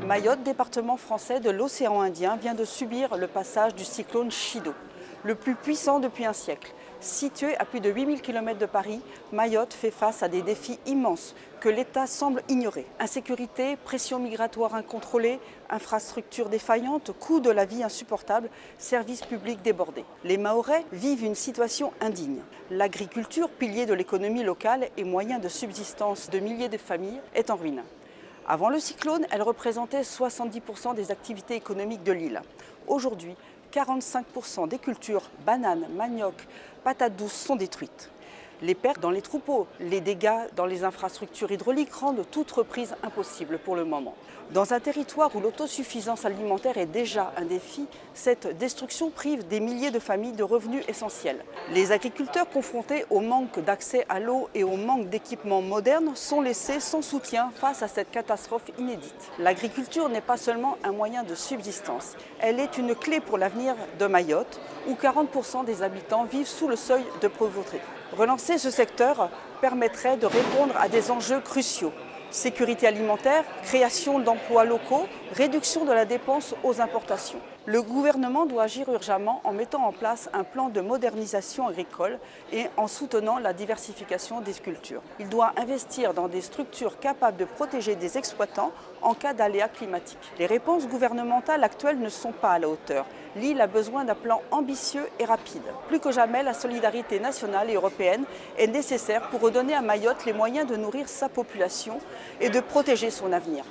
Mayotte, département français de l'océan Indien, vient de subir le passage du cyclone Chido, le plus puissant depuis un siècle. Située à plus de 8000 km de Paris, Mayotte fait face à des défis immenses que l'État semble ignorer. Insécurité, pression migratoire incontrôlée, infrastructures défaillantes, coût de la vie insupportable, services publics débordés. Les Mahorais vivent une situation indigne. L'agriculture, pilier de l'économie locale et moyen de subsistance de milliers de familles, est en ruine. Avant le cyclone, elle représentait 70% des activités économiques de l'île. Aujourd'hui, 45% des cultures, bananes, manioc, patates douces sont détruites. Les pertes dans les troupeaux, les dégâts dans les infrastructures hydrauliques rendent toute reprise impossible pour le moment. Dans un territoire où l'autosuffisance alimentaire est déjà un défi, cette destruction prive des milliers de familles de revenus essentiels. Les agriculteurs confrontés au manque d'accès à l'eau et au manque d'équipements modernes sont laissés sans soutien face à cette catastrophe inédite. L'agriculture n'est pas seulement un moyen de subsistance, elle est une clé pour l'avenir de Mayotte, où 40% des habitants vivent sous le seuil de pauvreté. Relancer ce secteur permettrait de répondre à des enjeux cruciaux. Sécurité alimentaire, création d'emplois locaux, réduction de la dépense aux importations. Le gouvernement doit agir urgemment en mettant en place un plan de modernisation agricole et en soutenant la diversification des cultures. Il doit investir dans des structures capables de protéger des exploitants en cas d'aléas climatiques. Les réponses gouvernementales actuelles ne sont pas à la hauteur. L'île a besoin d'un plan ambitieux et rapide. Plus que jamais, la solidarité nationale et européenne est nécessaire pour redonner à Mayotte les moyens de nourrir sa population et de protéger son avenir.